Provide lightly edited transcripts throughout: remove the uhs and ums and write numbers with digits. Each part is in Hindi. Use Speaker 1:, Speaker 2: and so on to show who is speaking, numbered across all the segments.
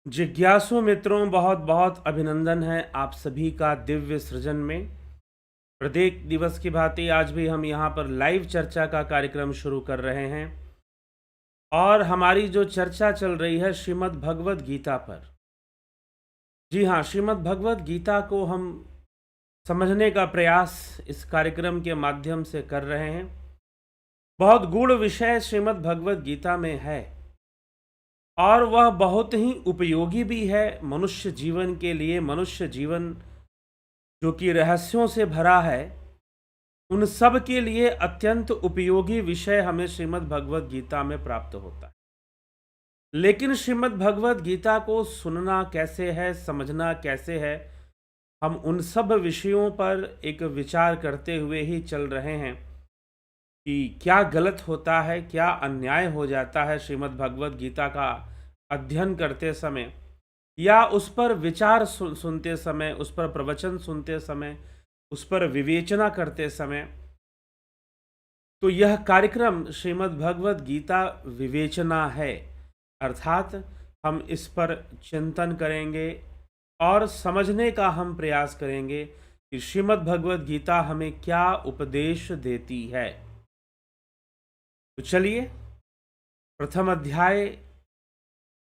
Speaker 1: जिज्ञासु मित्रों, बहुत बहुत अभिनंदन है आप सभी का दिव्य सृजन में। प्रत्येक दिवस की भांति आज भी हम यहाँ पर लाइव चर्चा का कार्यक्रम शुरू कर रहे हैं और हमारी जो चर्चा चल रही है श्रीमद् भगवद गीता पर। जी हाँ, श्रीमद् भगवद गीता को हम समझने का प्रयास इस कार्यक्रम के माध्यम से कर रहे हैं। बहुत गूढ़ विषय श्रीमद् भगवद गीता में है और वह बहुत ही उपयोगी भी है मनुष्य जीवन के लिए। मनुष्य जीवन जो कि रहस्यों से भरा है, उन सब के लिए अत्यंत उपयोगी विषय हमें श्रीमद् भगवद गीता में प्राप्त होता है। लेकिन श्रीमद् भगवद गीता को सुनना कैसे है, समझना कैसे है, हम उन सब विषयों पर एक विचार करते हुए ही चल रहे हैं कि क्या गलत होता है, क्या अन्याय हो जाता है श्रीमद् भगवद गीता का अध्ययन करते समय, या उस पर विचार सुनते समय, उस पर प्रवचन सुनते समय, उस पर विवेचना करते समय। तो यह कार्यक्रम श्रीमद् भगवद गीता विवेचना है, अर्थात हम इस पर चिंतन करेंगे और समझने का हम प्रयास करेंगे कि श्रीमद् भगवद गीता हमें क्या उपदेश देती है। तो चलिए, प्रथम अध्याय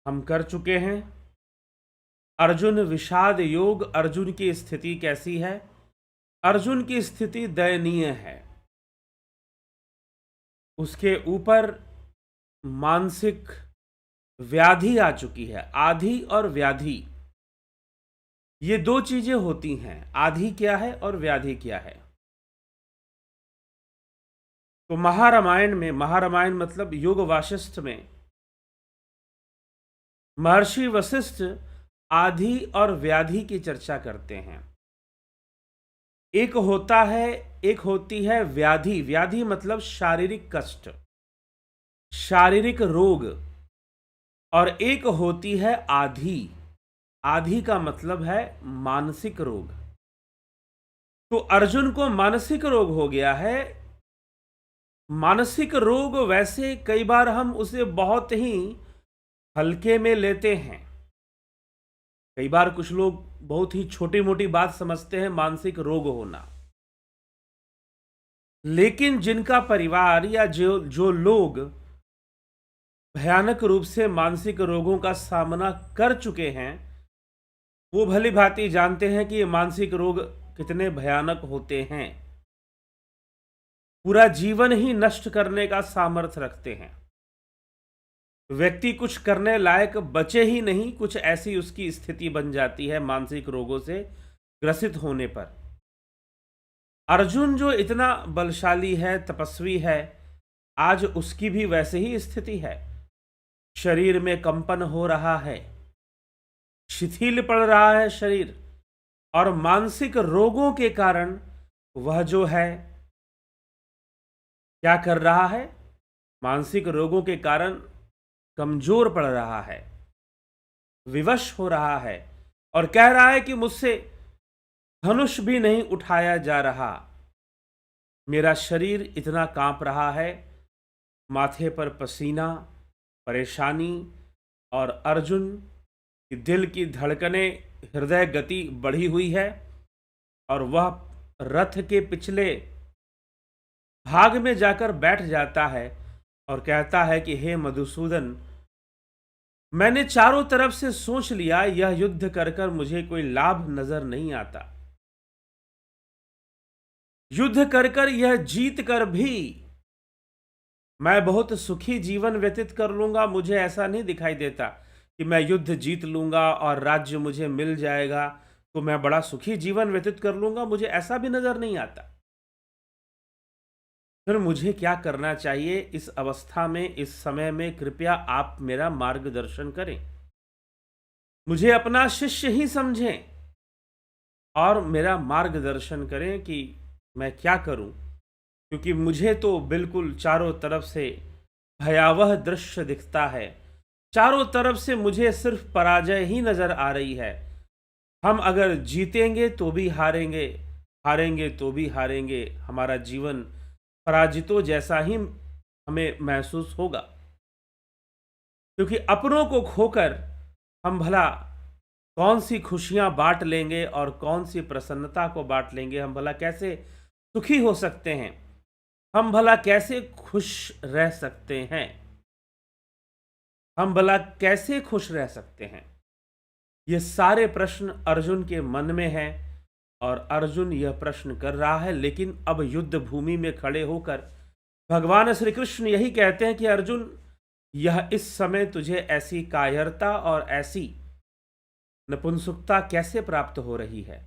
Speaker 1: हम कर चुके हैं। अर्जुन विषाद योग, अर्जुन की स्थिति कैसी है? अर्जुन की स्थिति दयनीय है। उसके ऊपर मानसिक व्याधि आ चुकी है। आधि और व्याधि, ये दो चीजें होती हैं। आधि क्या है और व्याधि क्या है? तो महारामायण में, महारामायण मतलब योग वासिष्ठ में, महर्षि वशिष्ठ आधि और व्याधि की चर्चा करते हैं। एक होती है व्याधि। व्याधि मतलब शारीरिक कष्ट, शारीरिक रोग। और एक होती है आधि। आधि का मतलब है मानसिक रोग। तो अर्जुन को मानसिक रोग हो गया है। मानसिक रोग वैसे कई बार हम उसे बहुत ही हल्के में लेते हैं। कई बार कुछ लोग बहुत ही छोटी मोटी बात समझते हैं मानसिक रोग होना। लेकिन जिनका परिवार या जो लोग भयानक रूप से मानसिक रोगों का सामना कर चुके हैं, वो भली भांति जानते हैं कि ये मानसिक रोग कितने भयानक होते हैं। पूरा जीवन ही नष्ट करने का सामर्थ्य रखते हैं। व्यक्ति कुछ करने लायक बचे ही नहीं, कुछ ऐसी उसकी स्थिति बन जाती है मानसिक रोगों से ग्रसित होने पर। अर्जुन जो इतना बलशाली है, तपस्वी है, आज उसकी भी वैसे ही स्थिति है। शरीर में कंपन हो रहा है, शिथिल पड़ रहा है शरीर, और मानसिक रोगों के कारण वह जो है क्या कर रहा है? मानसिक रोगों के कारण कमजोर पड़ रहा है, विवश हो रहा है और कह रहा है कि मुझसे धनुष भी नहीं उठाया जा रहा। मेरा शरीर इतना कांप रहा है, माथे पर पसीना, परेशानी। और अर्जुन की दिल की धड़कनें, हृदय गति बढ़ी हुई है और वह रथ के पिछले भाग में जाकर बैठ जाता है और कहता है कि हे मधुसूदन, मैंने चारों तरफ से सोच लिया, यह युद्ध कर कर मुझे कोई लाभ नजर नहीं आता। युद्ध कर कर, यह जीत कर भी मैं बहुत सुखी जीवन व्यतीत कर लूंगा। मुझे ऐसा नहीं दिखाई देता कि मैं युद्ध जीत लूंगा और राज्य मुझे मिल जाएगा तो मैं बड़ा सुखी जीवन व्यतीत कर लूंगा। मुझे ऐसा भी नजर नहीं आता। फिर मुझे क्या करना चाहिए इस अवस्था में, इस समय में? कृपया आप मेरा मार्गदर्शन करें, मुझे अपना शिष्य ही समझें और मेरा मार्गदर्शन करें कि मैं क्या करूं। क्योंकि मुझे तो बिल्कुल चारों तरफ से भयावह दृश्य दिखता है। चारों तरफ से मुझे सिर्फ पराजय ही नजर आ रही है। हम अगर जीतेंगे तो भी हारेंगे, हारेंगे तो भी हारेंगे, हमारा जीवन पराजितों जैसा ही हमें महसूस होगा। क्योंकि अपनों को खोकर हम भला कौन सी खुशियां बांट लेंगे और कौन सी प्रसन्नता को बांट लेंगे, हम भला कैसे सुखी हो सकते हैं, हम भला कैसे खुश रह सकते हैं, हम भला कैसे खुश रह सकते हैं। ये सारे प्रश्न अर्जुन के मन में हैं और अर्जुन यह प्रश्न कर रहा है। लेकिन अब युद्ध भूमि में खड़े होकर भगवान श्री कृष्ण यही कहते हैं कि अर्जुन, यह इस समय तुझे ऐसी कायरता और ऐसी नपुंसकता कैसे प्राप्त हो रही है,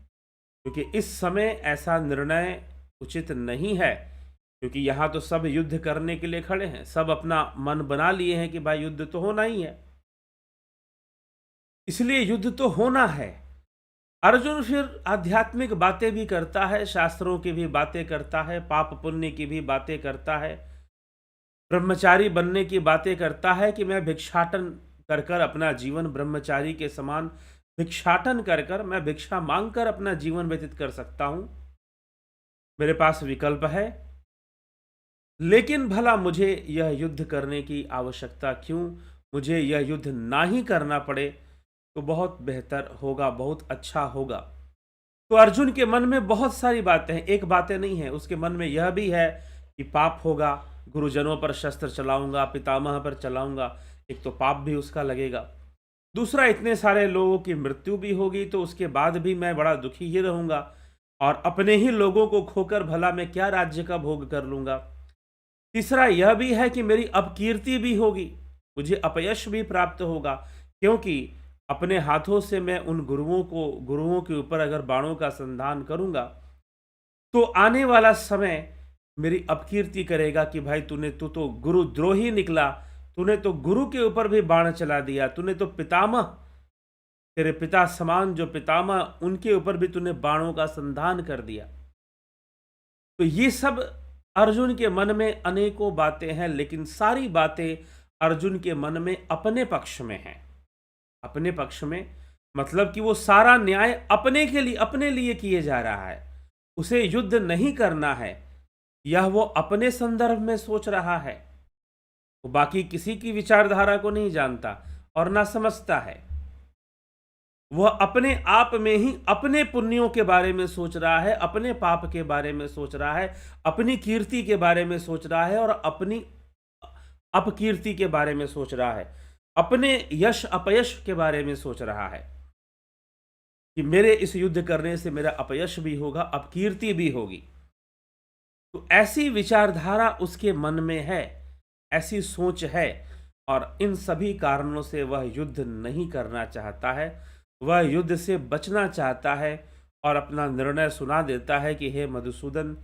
Speaker 1: क्योंकि इस समय ऐसा निर्णय उचित नहीं है। क्योंकि यहाँ तो सब युद्ध करने के लिए खड़े हैं, सब अपना मन बना लिए हैं कि भाई युद्ध तो होना ही है, इसलिए युद्ध तो होना है। अर्जुन फिर आध्यात्मिक बातें भी करता है, शास्त्रों की भी बातें करता है, पाप पुण्य की भी बातें करता है, ब्रह्मचारी बनने की बातें करता है कि मैं भिक्षाटन कर कर अपना जीवन ब्रह्मचारी के समान भिक्षाटन कर कर मैं भिक्षा मांगकर अपना जीवन व्यतीत कर सकता हूं, मेरे पास विकल्प है। लेकिन भला मुझे यह युद्ध करने की आवश्यकता क्यों, मुझे यह युद्ध ना ही करना पड़े तो बहुत बेहतर होगा, बहुत अच्छा होगा। तो अर्जुन के मन में बहुत सारी बातें हैं, एक बातें नहीं है, उसके मन में यह भी है कि पाप होगा, गुरुजनों पर शस्त्र चलाऊंगा, पितामह पर चलाऊंगा, एक तो पाप भी उसका लगेगा, दूसरा इतने सारे लोगों की मृत्यु भी होगी तो उसके बाद भी मैं बड़ा दुखी ही रहूंगा, और अपने ही लोगों को खोकर भला मैं क्या राज्य का भोग कर लूंगा। तीसरा यह भी है कि मेरी अपकीर्ति भी होगी, मुझे अपयश भी प्राप्त होगा, क्योंकि अपने हाथों से मैं उन गुरुओं के ऊपर अगर बाणों का संधान करूंगा तो आने वाला समय मेरी अपकीर्ति करेगा कि भाई तू तो गुरुद्रोही निकला, तूने तो गुरु के ऊपर भी बाण चला दिया, तूने तो पितामह, तेरे पिता समान जो पितामह, उनके ऊपर भी तूने बाणों का संधान कर दिया। तो ये सब अर्जुन के मन में अनेकों बातें हैं, लेकिन सारी बातें अर्जुन के मन में अपने पक्ष में हैं। अपने पक्ष में मतलब कि वो सारा न्याय अपने लिए किए जा रहा है, उसे युद्ध नहीं करना है, यह वो अपने संदर्भ में सोच रहा है, वो बाकी किसी की विचारधारा को नहीं जानता और ना समझता है। वह अपने आप में ही अपने पुण्यों के बारे में सोच रहा है, अपने पाप के बारे में सोच रहा है, अपनी कीर्ति के बारे में सोच रहा है और अपनी अपकीर्ति के बारे में सोच रहा है, अपने यश अपयश के बारे में सोच रहा है कि मेरे इस युद्ध करने से मेरा अपयश भी होगा, अपकीर्ति भी होगी। तो ऐसी विचारधारा उसके मन में है, ऐसी सोच है, और इन सभी कारणों से वह युद्ध नहीं करना चाहता है, वह युद्ध से बचना चाहता है और अपना निर्णय सुना देता है कि हे मधुसूदन,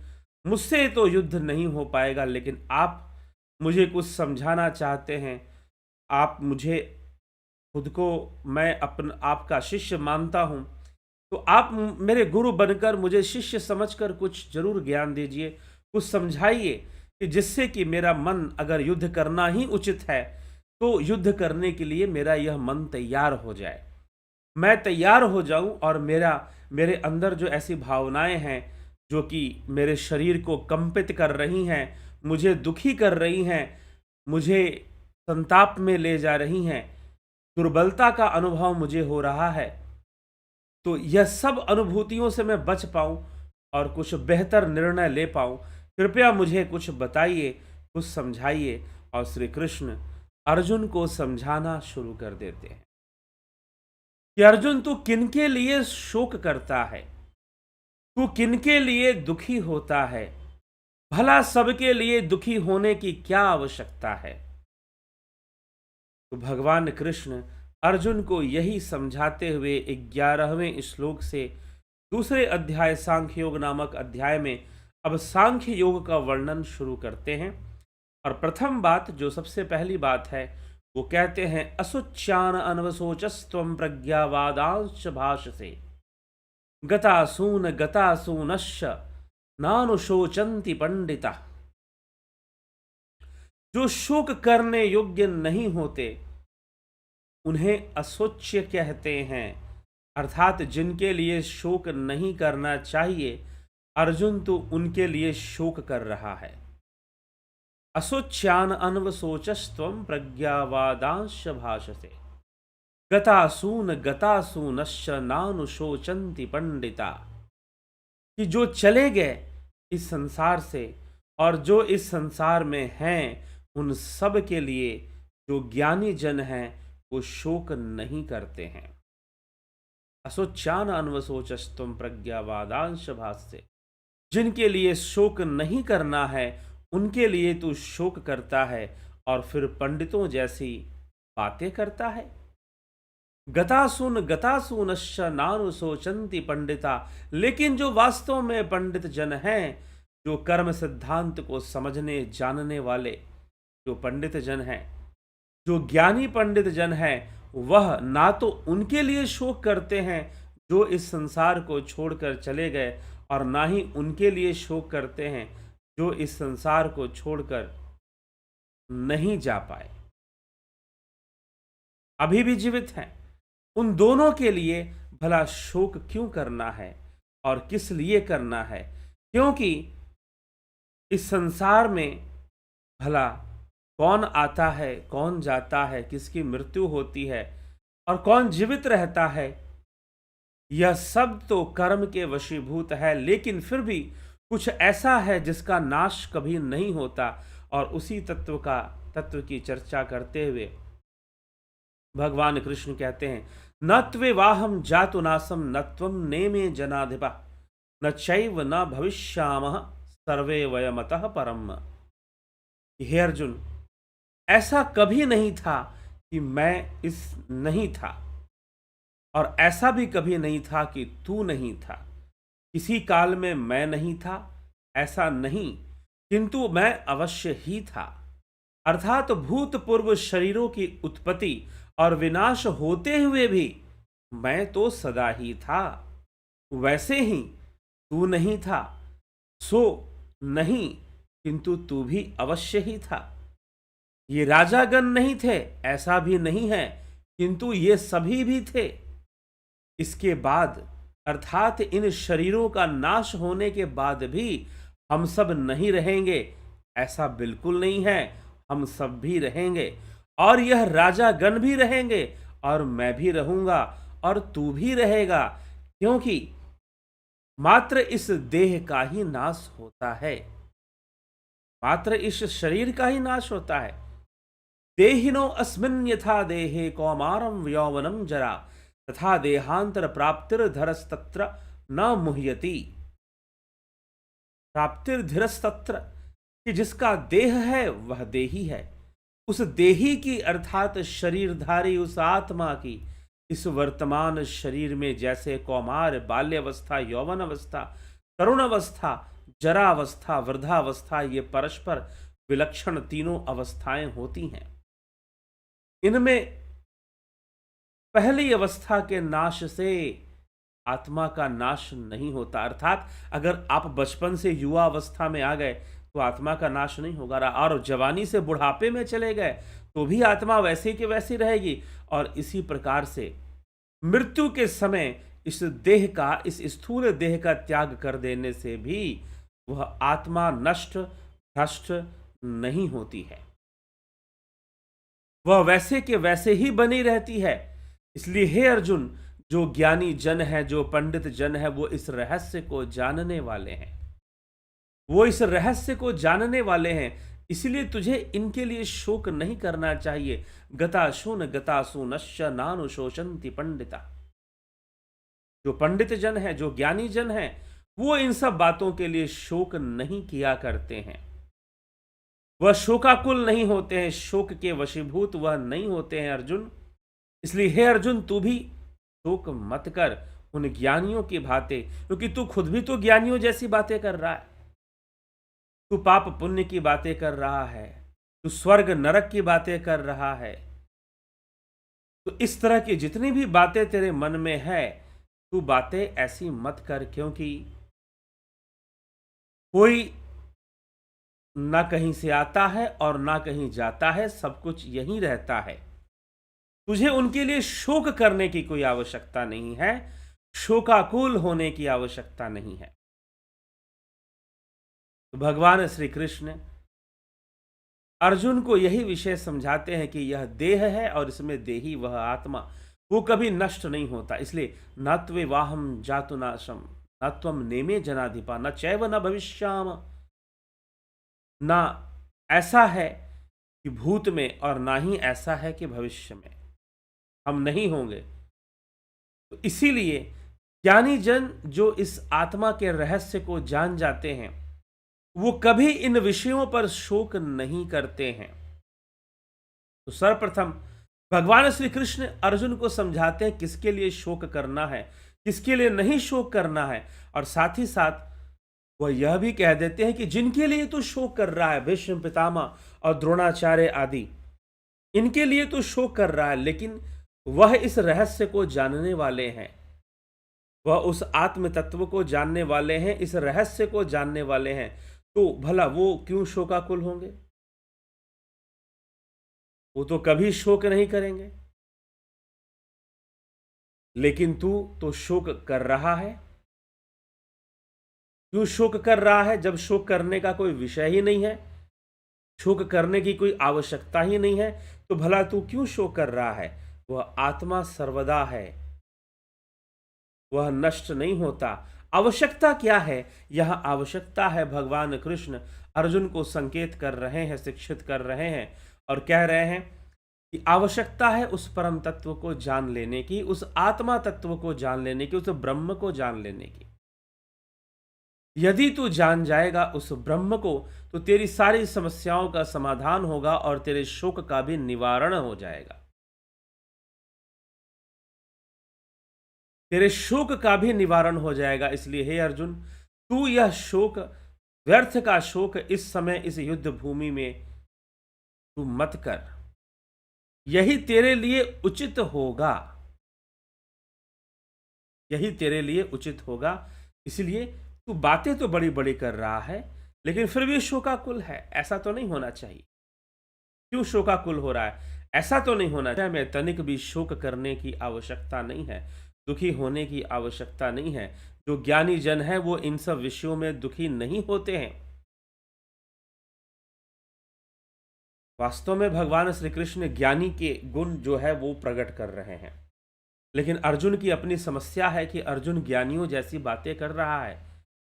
Speaker 1: मुझसे तो युद्ध नहीं हो पाएगा, लेकिन आप मुझे कुछ समझाना चाहते हैं, आप मुझे खुद को मैं आपका शिष्य मानता हूँ, तो आप मेरे गुरु बनकर मुझे शिष्य समझकर कुछ जरूर ज्ञान दीजिए, कुछ समझाइए कि जिससे कि मेरा मन, अगर युद्ध करना ही उचित है तो युद्ध करने के लिए मेरा यह मन तैयार हो जाए, मैं तैयार हो जाऊं और मेरे अंदर जो ऐसी भावनाएं हैं जो कि मेरे शरीर को कंपित कर रही हैं, मुझे दुखी कर रही हैं, मुझे संताप में ले जा रही हैं, दुर्बलता का अनुभव मुझे हो रहा है, तो यह सब अनुभूतियों से मैं बच पाऊं और कुछ बेहतर निर्णय ले पाऊं, कृपया मुझे कुछ बताइए, कुछ समझाइए। और श्री कृष्ण अर्जुन को समझाना शुरू कर देते हैं कि अर्जुन, तू किनके लिए शोक करता है, तू किनके लिए दुखी होता है, भला सबके लिए दुखी होने की क्या आवश्यकता है। तो भगवान कृष्ण अर्जुन को यही समझाते हुए 11वें श्लोक से दूसरे अध्याय सांख्य योग नामक अध्याय में अब सांख्य योग का वर्णन शुरू करते हैं। और प्रथम बात, जो सबसे पहली बात है, वो कहते हैं असुच्यान अनवसोचस्त्वं प्रज्ञावादांश भाषसे गतासूनश्च नानुशोचन्ति पंडिता। जो शोक करने योग्य नहीं होते उन्हें असोच्य कहते हैं, अर्थात जिनके लिए शोक नहीं करना चाहिए अर्जुन तो उनके लिए शोक कर रहा है। असोच्यान अन्वशोचस्त्वं प्रज्ञावादांश भाषसे गतासून गतासूनश्च नानुशोचन्ति पंडिता। कि जो चले गए इस संसार से और जो इस संसार में हैं, उन सब के लिए जो ज्ञानी जन हैं वो शोक नहीं करते हैं। असोच्यान अन्वशोचस्तुम प्रज्ञावादांश भाष्य, जिनके लिए शोक नहीं करना है उनके लिए तू शोक करता है और फिर पंडितों जैसी बातें करता है। गतासूनश्च नानुशोचन्ति पंडिता, लेकिन जो वास्तव में पंडित जन हैं, जो कर्म सिद्धांत को समझने जानने वाले जो पंडित जन हैं, जो ज्ञानी पंडित जन हैं, वह ना तो उनके लिए शोक करते हैं जो इस संसार को छोड़कर चले गए, और ना ही उनके लिए शोक करते हैं जो इस संसार को छोड़कर नहीं जा पाए, अभी भी जीवित हैं। उन दोनों के लिए भला शोक क्यों करना है और किस लिए करना है? क्योंकि इस संसार में भला कौन आता है, कौन जाता है, किसकी मृत्यु होती है और कौन जीवित रहता है, यह सब तो कर्म के वशीभूत है। लेकिन फिर भी कुछ ऐसा है जिसका नाश कभी नहीं होता, और उसी तत्व की चर्चा करते हुए भगवान कृष्ण कहते हैं, न त्वेवाहं जातु नासं न त्वं नेमे जनाधिपा न चैव न भविष्यामः सर्वे वयमतः परम। हे अर्जुन, ऐसा कभी नहीं था कि मैं इस नहीं था, और ऐसा भी कभी नहीं था कि तू नहीं था। किसी काल में मैं नहीं था, ऐसा नहीं, किंतु मैं अवश्य ही था। अर्थात भूतपूर्व शरीरों की उत्पत्ति और विनाश होते हुए भी मैं तो सदा ही था। वैसे ही तू नहीं था, सो नहीं, किंतु तू भी अवश्य ही था। ये राजागण नहीं थे, ऐसा भी नहीं है, किंतु ये सभी भी थे। इसके बाद अर्थात इन शरीरों का नाश होने के बाद भी हम सब नहीं रहेंगे, ऐसा बिल्कुल नहीं है। हम सब भी रहेंगे, और यह राजागण भी रहेंगे, और मैं भी रहूंगा, और तू भी रहेगा, क्योंकि मात्र इस देह का ही नाश होता है, मात्र इस शरीर का ही नाश होता है। देहिनो अस्मिन् यथा देहे कौमारं यौवनं जरा तथा देहांतर प्राप्तिर्धरस्तत्र न मुह्यति। प्राप्तिर्धरस्तत्र, कि जिसका देह है वह देही है, उस देही की अर्थात शरीरधारी उस आत्मा की इस वर्तमान शरीर में जैसे कौमार, बाल्यावस्था, यौवन अवस्था, तरुण अवस्था, जरा अवस्था, वृद्धावस्था, ये परस्पर विलक्षण तीनों अवस्थाएं होती हैं। इनमें पहली अवस्था के नाश से आत्मा का नाश नहीं होता। अर्थात अगर आप बचपन से युवा अवस्था में आ गए तो आत्मा का नाश नहीं होगा, और जवानी से बुढ़ापे में चले गए तो भी आत्मा वैसी की वैसी रहेगी। और इसी प्रकार से मृत्यु के समय इस देह का, इस स्थूल देह का त्याग कर देने से भी वह आत्मा नष्ट भ्रष्ट नहीं होती है, वह वैसे के वैसे ही बनी रहती है। इसलिए हे अर्जुन, जो ज्ञानी जन है, जो पंडित जन है, वो इस रहस्य को जानने वाले हैं, वो इस रहस्य को जानने वाले हैं। इसलिए तुझे इनके लिए शोक नहीं करना चाहिए। गतासूनश्च नानुशोचन्ति पंडिता, जो पंडित जन है, जो ज्ञानी जन है, वो इन सब बातों के लिए शोक नहीं किया करते हैं। वह शोकाकुल नहीं होते हैं, शोक के वशीभूत वह नहीं होते हैं अर्जुन। इसलिए हे अर्जुन, तू भी शोक मत कर उन ज्ञानियों की बातें, क्योंकि तू खुद भी तो ज्ञानियों जैसी बातें कर रहा है। तू पाप पुण्य की बातें कर रहा है, तू स्वर्ग नरक की बातें कर रहा है। तो इस तरह की जितनी भी बातें तेरे मन में है, तू बातें ऐसी मत कर, क्योंकि कोई ना कहीं से आता है और ना कहीं जाता है, सब कुछ यहीं रहता है। तुझे उनके लिए शोक करने की कोई आवश्यकता नहीं है, शोकाकुल होने की आवश्यकता नहीं है। तो भगवान श्री कृष्ण अर्जुन को यही विषय समझाते हैं कि यह देह है और इसमें देही वह आत्मा, वो कभी नष्ट नहीं होता। इसलिए न त्वे वाहम जातु नाशम, न त्वम नेमे जनाधिपा, न चैव न भविष्याम। ना ऐसा है कि भूत में और ना ही ऐसा है कि भविष्य में हम नहीं होंगे। तो इसीलिए ज्ञानी जन जो इस आत्मा के रहस्य को जान जाते हैं, वो कभी इन विषयों पर शोक नहीं करते हैं। तो सर्वप्रथम भगवान श्री कृष्ण अर्जुन को समझाते हैं किसके लिए शोक करना है, किसके लिए नहीं शोक करना है। और साथ ही साथ वह यह भी कह देते हैं कि जिनके लिए तू शोक कर रहा है, भीष्म पितामह और द्रोणाचार्य आदि, इनके लिए तो शोक कर रहा है, लेकिन वह इस रहस्य को जानने वाले हैं, वह उस आत्म तत्व को जानने वाले हैं, इस रहस्य को जानने वाले हैं। तो भला वो क्यों शोकाकुल होंगे? वो तो कभी शोक नहीं करेंगे। लेकिन तू तो शोक कर रहा है। क्यों शोक कर रहा है? जब शोक करने का कोई विषय ही नहीं है, शोक करने की कोई आवश्यकता ही नहीं है, तो भला तू क्यों शोक कर रहा है? वह आत्मा सर्वदा है, वह नष्ट नहीं होता। आवश्यकता क्या है? यह आवश्यकता है भगवान कृष्ण अर्जुन को संकेत कर रहे हैं, शिक्षित कर रहे हैं और कह रहे हैं कि आवश्यकता है उस परम तत्व को जान लेने की, उस आत्मा तत्व को जान लेने की, उस ब्रह्म को जान लेने की। यदि तू जान जाएगा उस ब्रह्म को, तो तेरी सारी समस्याओं का समाधान होगा और तेरे शोक का भी निवारण हो जाएगा, तेरे शोक का भी निवारण हो जाएगा। इसलिए हे अर्जुन, तू यह शोक, व्यर्थ का शोक इस समय इस युद्ध भूमि में तू मत कर। यही तेरे लिए उचित होगा, यही तेरे लिए उचित होगा। इसलिए तू बातें तो बड़ी बड़ी कर रहा है, लेकिन फिर भी शोकाकुल है। ऐसा तो नहीं होना चाहिए। क्यों शोकाकुल हो रहा है? ऐसा तो नहीं होना चाहिए। मैं तनिक भी शोक करने की आवश्यकता नहीं है, दुखी होने की आवश्यकता नहीं है। जो ज्ञानी जन है वो इन सब विषयों में दुखी नहीं होते हैं। वास्तव में भगवान श्री कृष्ण ज्ञानी के गुण जो है वो प्रकट कर रहे हैं, लेकिन अर्जुन की अपनी समस्या है कि अर्जुन ज्ञानियों जैसी बातें कर रहा है,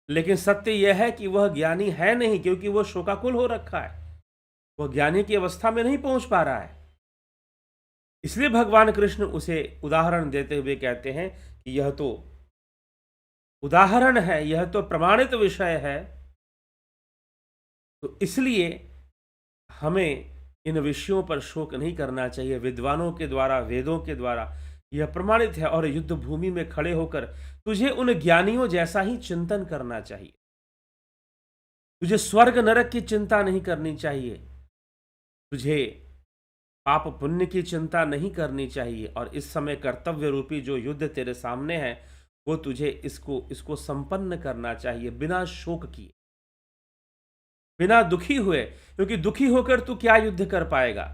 Speaker 1: लेकिन सत्य यह है कि वह ज्ञानी है नहीं, क्योंकि वह शोकाकुल हो रखा है, वह ज्ञानी की अवस्था में नहीं पहुंच पा रहा है। इसलिए भगवान कृष्ण उसे उदाहरण देते हुए कहते हैं कि यह तो उदाहरण है, यह तो प्रमाणित विषय है। तो इसलिए हमें इन विषयों पर शोक नहीं करना चाहिए। विद्वानों के द्वारा, वेदों के द्वारा यह प्रमाणित है, और युद्ध भूमि में खड़े होकर तुझे उन ज्ञानियों जैसा ही चिंतन करना चाहिए। तुझे स्वर्ग नरक की चिंता नहीं करनी चाहिए, तुझे पाप पुण्य की चिंता नहीं करनी चाहिए। और इस समय कर्तव्य रूपी जो युद्ध तेरे सामने है, वो तुझे इसको संपन्न करना चाहिए बिना शोक किए, बिना दुखी हुए। क्योंकि दुखी होकर तू क्या युद्ध कर पाएगा?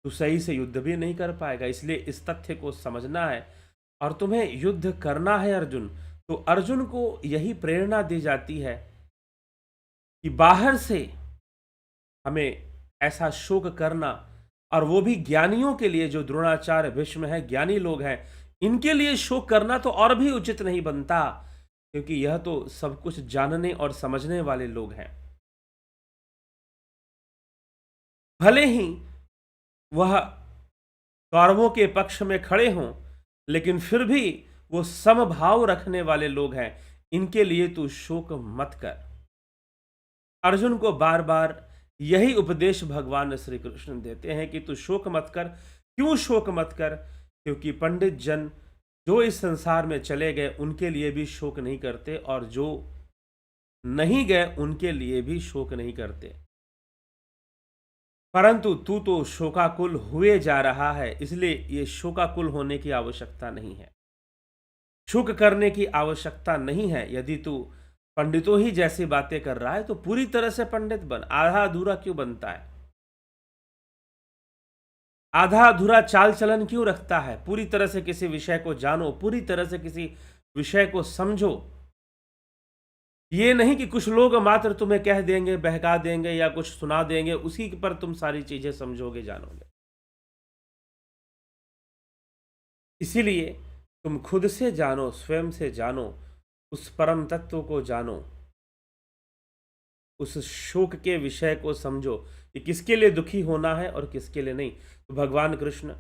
Speaker 1: तू सही से युद्ध भी नहीं कर पाएगा। इसलिए इस तथ्य को समझना है और तुम्हें युद्ध करना है अर्जुन। तो अर्जुन को यही प्रेरणा दी जाती है कि बाहर से हमें ऐसा शोक करना, और वो भी ज्ञानियों के लिए, जो द्रोणाचार्य, भीष्म है, ज्ञानी लोग हैं, इनके लिए शोक करना तो और भी उचित नहीं बनता, क्योंकि यह तो सब कुछ जानने और समझने वाले लोग हैं। भले ही वह कौरवों के पक्ष में खड़े हों, लेकिन फिर भी वो समभाव रखने वाले लोग हैं। इनके लिए तू शोक मत कर। अर्जुन को बार बार यही उपदेश भगवान श्री कृष्ण देते हैं कि तू शोक मत कर। क्यों शोक मत कर? क्योंकि पंडित जन जो इस संसार में चले गए उनके लिए भी शोक नहीं करते, और जो नहीं गए उनके लिए भी शोक नहीं करते। परंतु तू तो शोकाकुल हुए जा रहा है, इसलिए ये शोकाकुल होने की आवश्यकता नहीं है, शोक करने की आवश्यकता नहीं है। यदि तू पंडितों ही जैसी बातें कर रहा है तो पूरी तरह से पंडित बन। आधा अधूरा क्यों बनता है? आधा अधूरा चाल चलन क्यों रखता है? पूरी तरह से किसी विषय को जानो, पूरी तरह से किसी विषय को समझो। ये नहीं कि कुछ लोग मात्र तुम्हें कह देंगे, बहका देंगे या कुछ सुना देंगे, उसी पर तुम सारी चीजें समझोगे, जानोगे। इसीलिए तुम खुद से जानो, स्वयं से जानो, उस परम तत्व को जानो, उस शोक के विषय को समझो कि किसके लिए दुखी होना है और किसके लिए नहीं। तो भगवान कृष्ण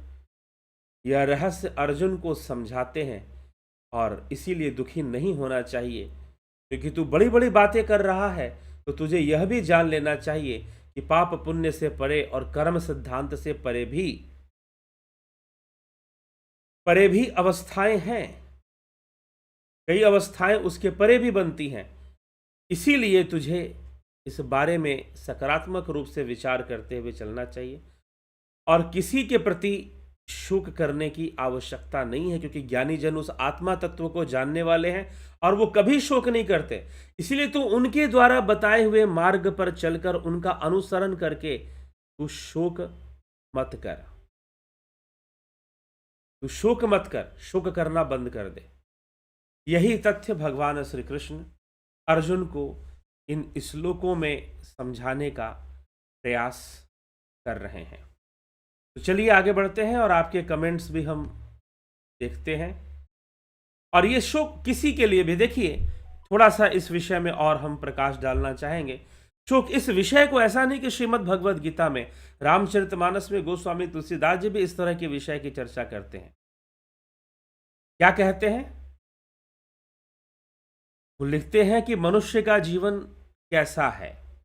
Speaker 1: यह रहस्य अर्जुन को समझाते हैं, और इसीलिए दुखी नहीं होना चाहिए। क्योंकि तू बड़ी बड़ी बातें कर रहा है, तो तुझे यह भी जान लेना चाहिए कि पाप पुण्य से परे और कर्म सिद्धांत से परे भी अवस्थाएं हैं। कई अवस्थाएं उसके परे भी बनती हैं। इसीलिए तुझे इस बारे में सकारात्मक रूप से विचार करते हुए चलना चाहिए, और किसी के प्रति शोक करने की आवश्यकता नहीं है, क्योंकि ज्ञानी जन उस आत्मा तत्व को जानने वाले हैं और वो कभी शोक नहीं करते। इसलिए तू उनके द्वारा बताए हुए मार्ग पर चलकर उनका अनुसरण करके तू शोक मत कर। तू शोक मत कर, शोक करना बंद कर दे। यही तथ्य भगवान श्री कृष्ण अर्जुन को इन श्लोकों में समझाने का प्रयास कर रहे हैं। तो चलिए आगे बढ़ते हैं और आपके कमेंट्स भी हम देखते हैं। और ये शोक किसी के लिए भी, देखिए थोड़ा सा इस विषय में और हम प्रकाश डालना चाहेंगे। शोक इस विषय को, ऐसा नहीं कि श्रीमद् भगवद गीता में, रामचरितमानस में गोस्वामी तुलसीदास जी भी इस तरह के विषय की चर्चा करते हैं। क्या कहते हैं? वो लिखते हैं कि मनुष्य का जीवन कैसा है,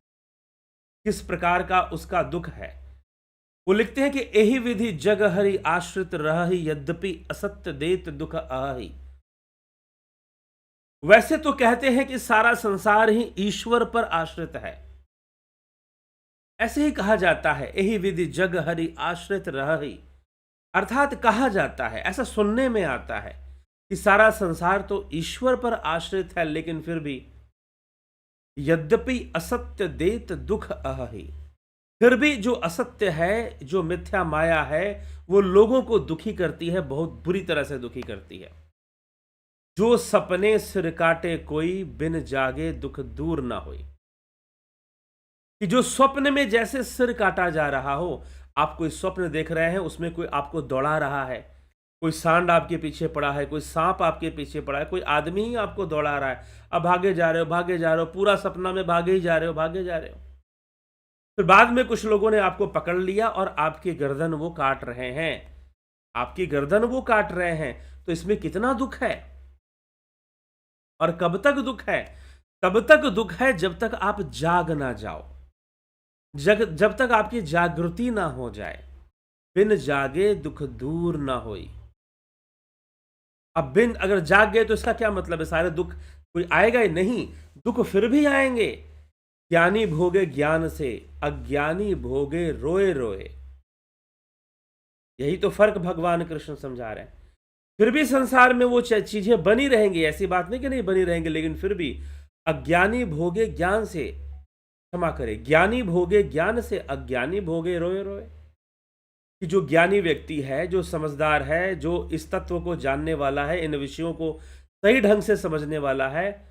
Speaker 1: किस प्रकार का उसका दुख है। वो लिखते हैं कि एहि विधि जग हरि आश्रित रहहि, यद्यपि असत्य देत दुख अहि। वैसे तो कहते हैं कि सारा संसार ही ईश्वर पर आश्रित है, ऐसे ही कहा जाता है, एहि विधि जग हरि आश्रित रहहि। अर्थात कहा जाता है, ऐसा सुनने में आता है कि सारा संसार तो ईश्वर पर आश्रित है, लेकिन फिर भी यद्यपि असत्य देत दुख अहि, फिर भी जो असत्य है, जो मिथ्या माया है, वो लोगों को दुखी करती है, बहुत बुरी तरह से दुखी करती है। जो सपने सिर काटे कोई, बिन जागे दुख दूर ना होई। कि जो स्वप्न में जैसे सिर काटा जा रहा हो, आप कोई स्वप्न देख रहे हैं, उसमें कोई आपको दौड़ा रहा है, कोई सांड आपके पीछे पड़ा है, कोई सांप आपके पीछे पड़ा है, कोई आदमी ही आपको दौड़ा रहा है, अब भागे जा रहे हो, भागे जा रहे हो, पूरा सपना में भागे ही जा रहे हो, भागे जा रहे हो। फिर बाद में कुछ लोगों ने आपको पकड़ लिया और आपकी गर्दन वो काट रहे हैं, आपकी गर्दन वो काट रहे हैं। तो इसमें कितना दुख है, और कब तक दुख है? तब तक दुख है जब तक आप जाग ना जाओ, जब तक आपकी जागृति ना हो जाए। बिन जागे दुख दूर ना होई। अब बिन अगर जाग गए तो इसका क्या मतलब है? सारे दुख कोई आएगा ही नहीं, दुख फिर भी आएंगे। ज्ञानी भोगे ज्ञान से, अज्ञानी भोगे रोए रोए। यही तो फर्क भगवान कृष्ण समझा रहे हैं। फिर भी संसार में वो चीजें बनी रहेंगी, ऐसी बात नहीं कि नहीं बनी रहेंगी, लेकिन फिर भी अज्ञानी भोगे ज्ञान से, क्षमा करे, ज्ञानी भोगे ज्ञान से, अज्ञानी भोगे रोए रोए। कि जो ज्ञानी व्यक्ति है, जो समझदार है, जो इस तत्व को जानने वाला है, इन विषयों को सही ढंग से समझने वाला है,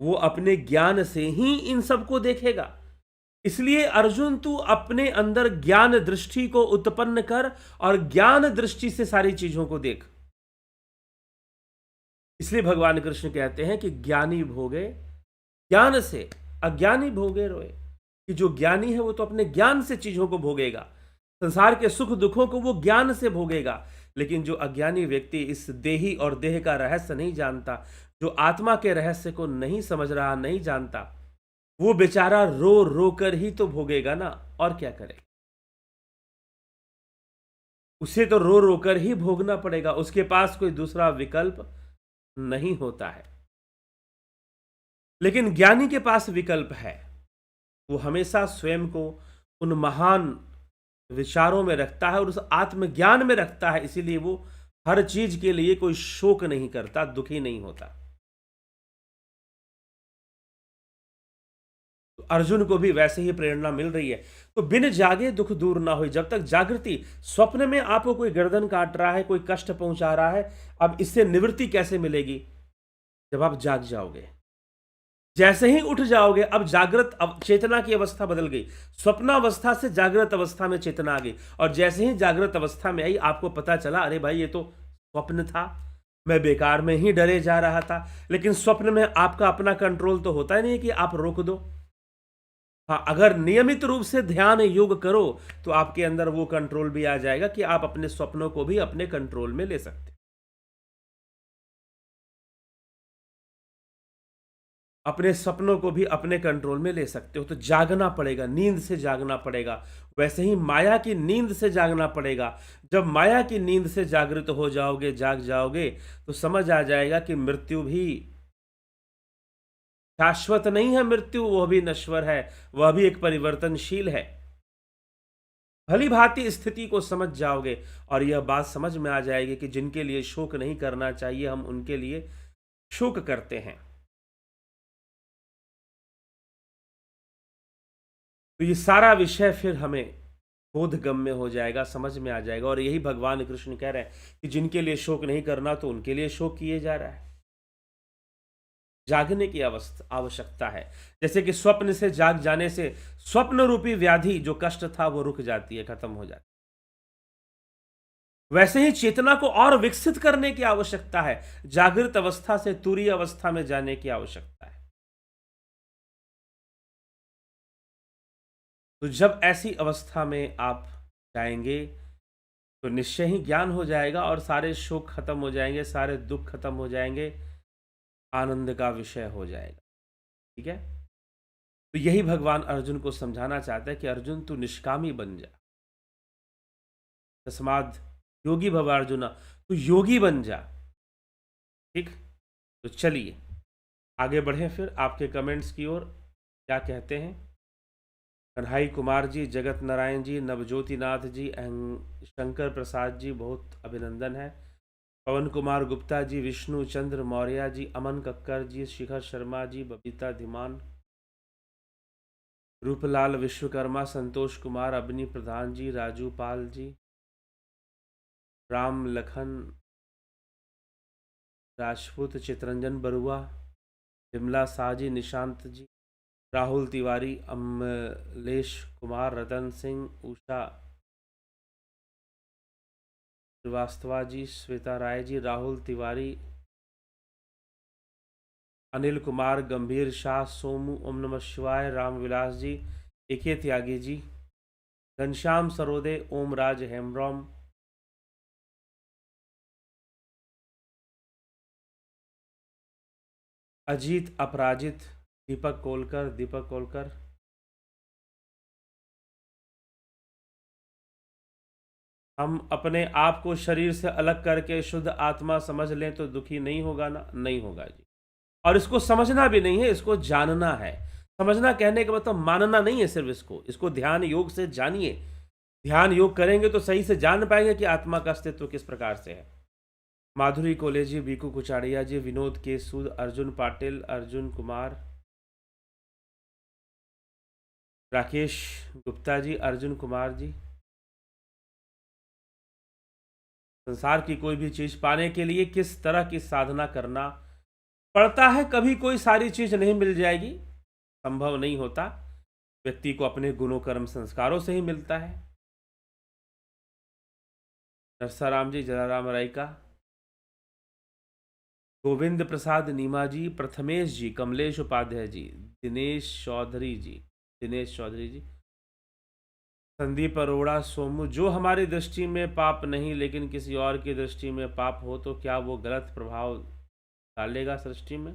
Speaker 1: वो अपने ज्ञान से ही इन सब को देखेगा। इसलिए अर्जुन, तू अपने अंदर ज्ञान दृष्टि को उत्पन्न कर और ज्ञान दृष्टि से सारी चीजों को देख। इसलिए भगवान कृष्ण कहते हैं कि ज्ञानी भोगे ज्ञान से, अज्ञानी भोगे रोए। कि जो ज्ञानी है वो तो अपने ज्ञान से चीजों को भोगेगा, संसार के सुख दुखों को वो ज्ञान से भोगेगा। लेकिन जो अज्ञानी व्यक्ति इस देही और देह का रहस्य नहीं जानता, जो आत्मा के रहस्य को नहीं समझ रहा, नहीं जानता, वो बेचारा रो रो कर ही तो भोगेगा ना, और क्या करे? उसे तो रो रो कर ही भोगना पड़ेगा, उसके पास कोई दूसरा विकल्प नहीं होता है। लेकिन ज्ञानी के पास विकल्प है। वो हमेशा स्वयं को उन महान विचारों में रखता है और उस आत्मज्ञान में रखता है। इसीलिए वो हर चीज के लिए कोई शोक नहीं करता, दुखी नहीं होता। तो अर्जुन को भी वैसे ही प्रेरणा मिल रही है। तो बिन जागे दुख दूर ना हो। जब तक जागृति, स्वप्न में आपको कोई गर्दन काट रहा है, कोई कष्ट पहुंचा रहा है, अब इससे निवृत्ति कैसे मिलेगी? जब आप जाग जाओगे, जैसे ही उठ जाओगे, अब जागृत चेतना की अवस्था बदल गई, स्वप्नावस्था से जागृत अवस्था में चेतना आ गई, और जैसे ही जागृत अवस्था में आई आपको पता चला अरे भाई ये तो स्वप्न था, मैं बेकार में ही डरे जा रहा था। लेकिन स्वप्न में आपका अपना कंट्रोल तो होता ही नहीं कि आप रोक दो। हाँ, अगर नियमित रूप से ध्यान योग करो तो आपके अंदर वो कंट्रोल भी आ जाएगा कि आप अपने स्वप्नों को भी अपने कंट्रोल में ले सकते। अपने सपनों को भी अपने कंट्रोल में ले सकते हो। तो जागना पड़ेगा, नींद से जागना पड़ेगा। वैसे ही माया की नींद से जागना पड़ेगा। जब माया की नींद से जागृत हो जाओगे, जाग जाओगे, तो समझ आ जाएगा कि मृत्यु भी शाश्वत नहीं है। मृत्यु वह भी नश्वर है, वह भी एक परिवर्तनशील है। भली भांति स्थिति को समझ जाओगे और यह बात समझ में आ जाएगी कि जिनके लिए शोक नहीं करना चाहिए हम उनके लिए शोक करते हैं। तो ये सारा विषय फिर हमें बोधगम्य हो जाएगा, समझ में आ जाएगा। और यही भगवान कृष्ण कह रहे हैं कि जिनके लिए शोक नहीं करना तो उनके लिए शोक किए जा रहा है। जागने की आवश्यकता है। जैसे कि स्वप्न से जाग जाने से स्वप्न रूपी व्याधि जो कष्ट था वो रुक जाती है, खत्म हो जाती है। वैसे ही चेतना को और विकसित करने की आवश्यकता है। जागृत अवस्था से तुरीय अवस्था में जाने की आवश्यकता है। तो जब ऐसी अवस्था में आप जाएंगे तो निश्चय ही ज्ञान हो जाएगा और सारे शोक खत्म हो जाएंगे, सारे दुख खत्म हो जाएंगे, आनंद का विषय हो जाएगा। ठीक है। तो यही भगवान अर्जुन को समझाना चाहता है कि अर्जुन तू निष्कामी बन जा, तस्माद योगी भव अर्जुन, तू योगी बन जा। ठीक। तो चलिए आगे बढ़े फिर आपके कमेंट्स की ओर। क्या कहते हैं? कन्हई कुमार जी, जगत नारायण जी, नवज्योति नाथ जी, शंकर प्रसाद जी, बहुत अभिनंदन है। पवन कुमार गुप्ता जी, विष्णु चंद्र मौर्य जी, अमन कक्कर जी, शिखर शर्मा जी, बबीता धीमान, रूपलाल विश्वकर्मा, संतोष कुमार, अबनी प्रधान जी, राजू पाल जी, राम लखन राजपूत, चितरंजन बरुआ, विमला शाह जी, निशांत जी, राहुल तिवारी, अमलेश कुमार, रतन सिंह, उषा श्रीवास्तवा जी, श्वेता राय जी, राहुल तिवारी, अनिल कुमार, गंभीर शाह, सोमू, ओम नमः शिवाय, रामविलास जी, एके त्यागी जी, घनश्याम सरोदे, ओम राज हेमब्रॉम, अजीत अपराजित, दीपक कोलकर, हम अपने आप को शरीर से अलग करके शुद्ध आत्मा समझ लें तो दुखी नहीं होगा ना? नहीं होगा जी। और इसको समझना भी नहीं है, इसको जानना है। समझना कहने का मतलब मानना नहीं है सिर्फ, इसको ध्यान योग से जानिए। ध्यान योग करेंगे तो सही से जान पाएंगे कि आत्मा का अस्तित्व किस प्रकार से है। माधुरी कोलेजी, बीकू कुचाड़िया जी, विनोद के सूद, अर्जुन पाटिल, अर्जुन कुमार, राकेश गुप्ता जी, अर्जुन कुमार जी। संसार की कोई भी चीज पाने के लिए किस तरह की साधना करना पड़ता है? कभी कोई सारी चीज नहीं मिल जाएगी, संभव नहीं होता। व्यक्ति को अपने गुणों कर्म संस्कारों से ही मिलता है। नरसाराम जी, जलाराम राय का, गोविंद प्रसाद नीमा जी, प्रथमेश जी, कमलेश उपाध्याय जी, दिनेश चौधरी जी, संदीप अरोड़ा, सोमू। जो हमारी दृष्टि में पाप नहीं लेकिन किसी और की दृष्टि में पाप हो तो क्या वो गलत प्रभाव डालेगा सृष्टि में?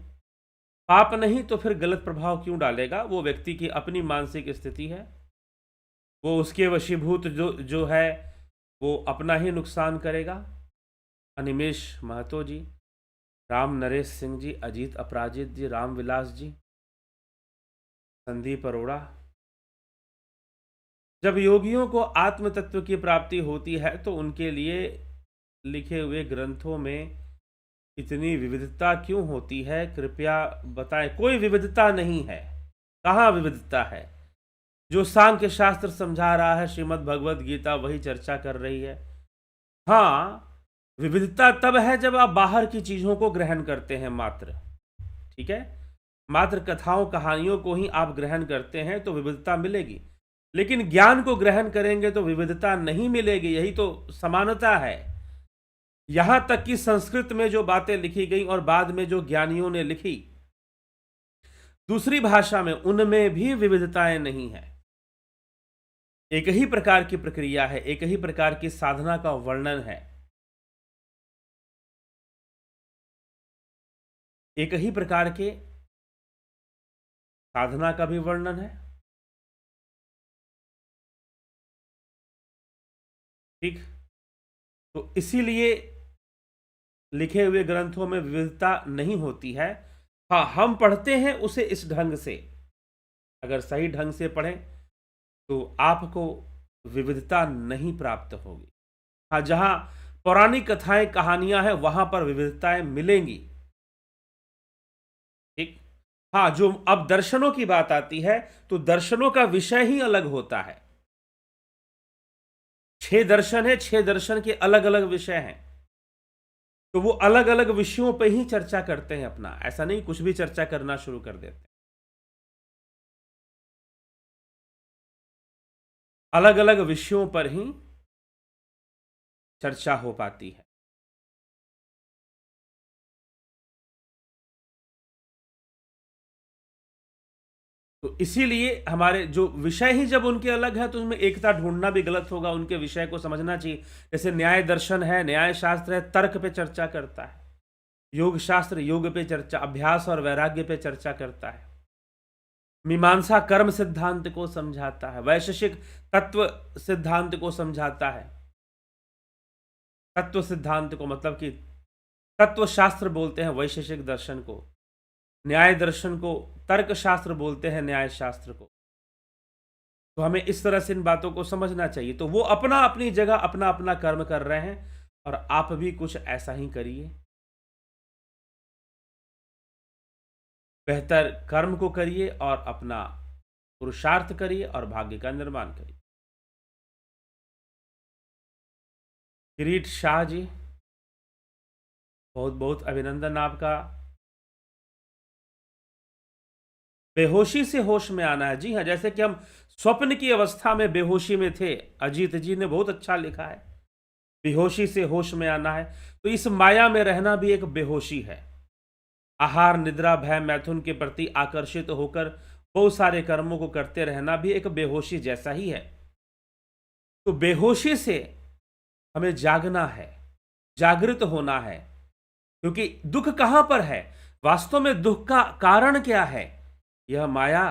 Speaker 1: पाप नहीं तो फिर गलत प्रभाव क्यों डालेगा? वो व्यक्ति की अपनी मानसिक स्थिति है, वो उसके वशीभूत जो है वो अपना ही नुकसान करेगा। अनिमेश महतो जी, राम नरेश सिंह जी, अजीत अपराजित जी, रामविलास जी, संदीप अरोड़ा। जब योगियों को आत्म तत्व की प्राप्ति होती है तो उनके लिए लिखे हुए ग्रंथों में इतनी विविधता क्यों होती है? कृपया बताएं। कोई विविधता नहीं है। कहाँ विविधता है? जो सांख्य शास्त्र समझा रहा है, श्रीमद् भगवद गीता वही चर्चा कर रही है। हाँ, विविधता तब है जब आप बाहर की चीजों को ग्रहण करते हैं मात्र। ठीक है। मात्र कथाओं कहानियों को ही आप ग्रहण करते हैं तो विविधता मिलेगी, लेकिन ज्ञान को ग्रहण करेंगे तो विविधता नहीं मिलेगी। यही तो समानता है। यहां तक कि संस्कृत में जो बातें लिखी गई और बाद में जो ज्ञानियों ने लिखी दूसरी भाषा में, उनमें भी विविधताएं नहीं है। एक ही प्रकार की प्रक्रिया है, एक ही प्रकार की साधना का वर्णन है, एक ही प्रकार के साधना का भी वर्णन है। ठीक, तो इसीलिए लिखे हुए ग्रंथों में विविधता नहीं होती है। हाँ, हम पढ़ते हैं उसे इस ढंग से, अगर सही ढंग से पढ़ें तो आपको विविधता नहीं प्राप्त होगी। हाँ, जहां पौराणिक कथाएं कहानियां हैं वहां पर विविधताएं मिलेंगी। ठीक, हाँ, जो अब दर्शनों की बात आती है तो दर्शनों का विषय ही अलग होता है। 6 दर्शन है, 6 दर्शन के अलग अलग विषय हैं, तो वो अलग अलग विषयों पे ही चर्चा करते हैं अपना, ऐसा नहीं कुछ भी चर्चा करना शुरू कर देते हैं। अलग अलग विषयों पर ही चर्चा हो पाती है। तो इसीलिए हमारे जो विषय ही जब उनके अलग है तो उसमें एकता ढूंढना भी गलत होगा, उनके विषय को समझना चाहिए। जैसे न्याय दर्शन है, न्याय शास्त्र है, तर्क पे चर्चा करता है। योग शास्त्र योग पे चर्चा, अभ्यास और वैराग्य पे चर्चा करता है। मीमांसा कर्म सिद्धांत को समझाता है, वैशेषिक तत्व सिद्धांत को समझाता है। तत्व सिद्धांत को मतलब कि तत्व शास्त्र बोलते हैं वैशेषिक दर्शन को, न्याय दर्शन को तर्क शास्त्र बोलते हैं, न्याय शास्त्र को। तो हमें इस तरह से इन बातों को समझना चाहिए। तो वो अपना अपनी जगह अपना अपना कर्म कर रहे हैं और आप भी कुछ ऐसा ही करिए। बेहतर कर्म को करिए और अपना पुरुषार्थ करिए और भाग्य का निर्माण करिए। किरीट शाह जी, बहुत बहुत अभिनंदन आपका। बेहोशी से होश में आना है। जी हाँ, जैसे कि हम स्वप्न की अवस्था में बेहोशी में थे, अजीत जी ने बहुत अच्छा लिखा है, बेहोशी से होश में आना है। तो इस माया में रहना भी एक बेहोशी है। आहार निद्रा भय मैथुन के प्रति आकर्षित होकर बहुत सारे कर्मों को करते रहना भी एक बेहोशी जैसा ही है। तो बेहोशी से हमें जागना है, जागृत होना है, क्योंकि दुख कहां पर है, वास्तव में दुख का कारण क्या है? यह माया,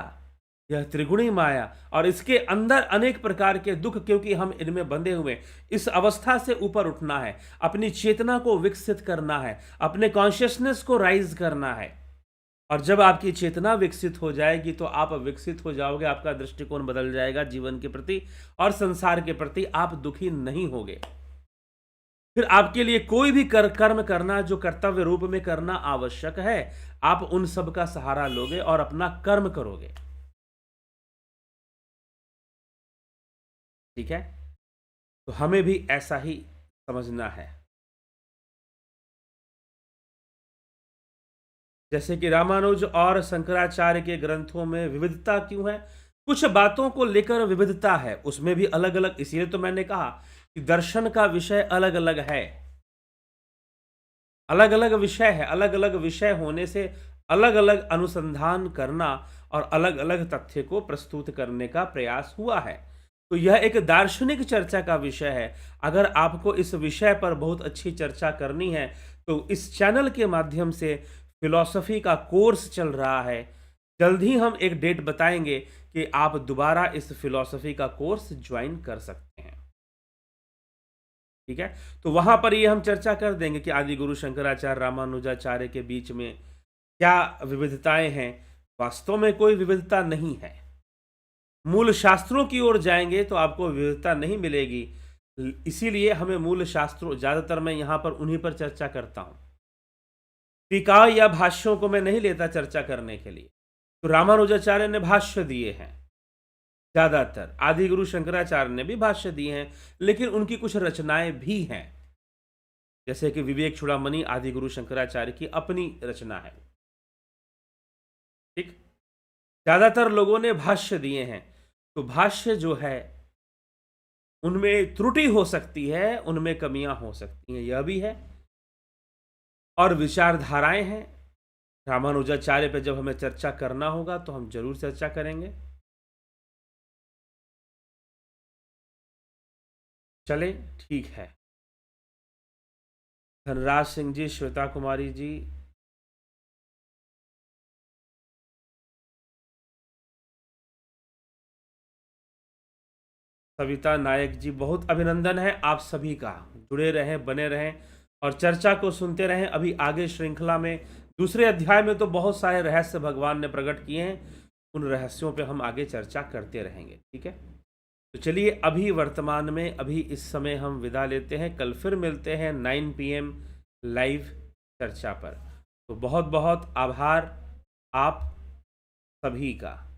Speaker 1: यह त्रिगुणी माया, और इसके अंदर अनेक प्रकार के दुख, क्योंकि हम इनमें बंधे हुए। इस अवस्था से ऊपर उठना है, अपनी चेतना को विकसित करना है, अपने कॉन्शियसनेस को राइज करना है। और जब आपकी चेतना विकसित हो जाएगी तो आप विकसित हो जाओगे, आपका दृष्टिकोण बदल जाएगा जीवन के प्रति और संसार के प्रति, आप दुखी नहीं होगे। फिर आपके लिए कोई भी कर्म करना जो कर्तव्य रूप में करना आवश्यक है, आप उन सब का सहारा लोगे और अपना कर्म करोगे। ठीक है, तो हमें भी ऐसा ही समझना है। जैसे कि रामानुज और शंकराचार्य के ग्रंथों में विविधता क्यों है? कुछ बातों को लेकर विविधता है, उसमें भी अलग अलग, इसलिए तो मैंने कहा कि दर्शन का विषय अलग अलग है। अलग अलग विषय है, अलग अलग विषय होने से अलग अलग अनुसंधान करना और अलग अलग तथ्य को प्रस्तुत करने का प्रयास हुआ है। तो यह एक दार्शनिक चर्चा का विषय है। अगर आपको इस विषय पर बहुत अच्छी चर्चा करनी है तो इस चैनल के माध्यम से फिलॉसफी का कोर्स चल रहा है। जल्द ही हम एक डेट बताएंगे कि आप दोबारा इस फिलॉसफी का कोर्स ज्वाइन कर सकते हैं। ठीक है, तो वहां पर ये हम चर्चा कर देंगे कि आदि गुरु शंकराचार्य रामानुजाचार्य के बीच में क्या विविधताएं हैं। वास्तव में कोई विविधता नहीं है। मूल शास्त्रों की ओर जाएंगे तो आपको विविधता नहीं मिलेगी। इसीलिए हमें मूल शास्त्रों, ज्यादातर मैं यहां पर उन्हीं पर चर्चा करता हूं। टीका या भाष्यों को मैं नहीं लेता चर्चा करने के लिए। तो रामानुजाचार्य ने भाष्य दिए हैं ज्यादातर, आदि गुरु शंकराचार्य ने भी भाष्य दिए हैं, लेकिन उनकी कुछ रचनाएं भी हैं, जैसे कि विवेक चूड़ामणि आदि गुरु शंकराचार्य की अपनी रचना है। ज़्यादातर लोगों ने भाष्य दिए हैं, तो भाष्य जो है उनमें त्रुटि हो सकती है, उनमें कमियां हो सकती हैं, यह भी है। और विचारधाराएं हैं, रामानुजाचार्य पे जब हमें चर्चा करना होगा तो हम जरूर चर्चा करेंगे। चले, ठीक है। धनराज सिंह जी, श्वेता कुमारी जी, सविता नायक जी, बहुत अभिनंदन है आप सभी का। जुड़े रहें, बने रहें और चर्चा को सुनते रहें। अभी आगे श्रृंखला में दूसरे अध्याय में तो बहुत सारे रहस्य भगवान ने प्रकट किए हैं, उन रहस्यों पे हम आगे चर्चा करते रहेंगे, ठीक है। तो चलिए, अभी वर्तमान में अभी इस समय हम विदा लेते हैं। कल फिर मिलते हैं 9 PM लाइव चर्चा पर। तो बहुत बहुत आभार आप सभी का।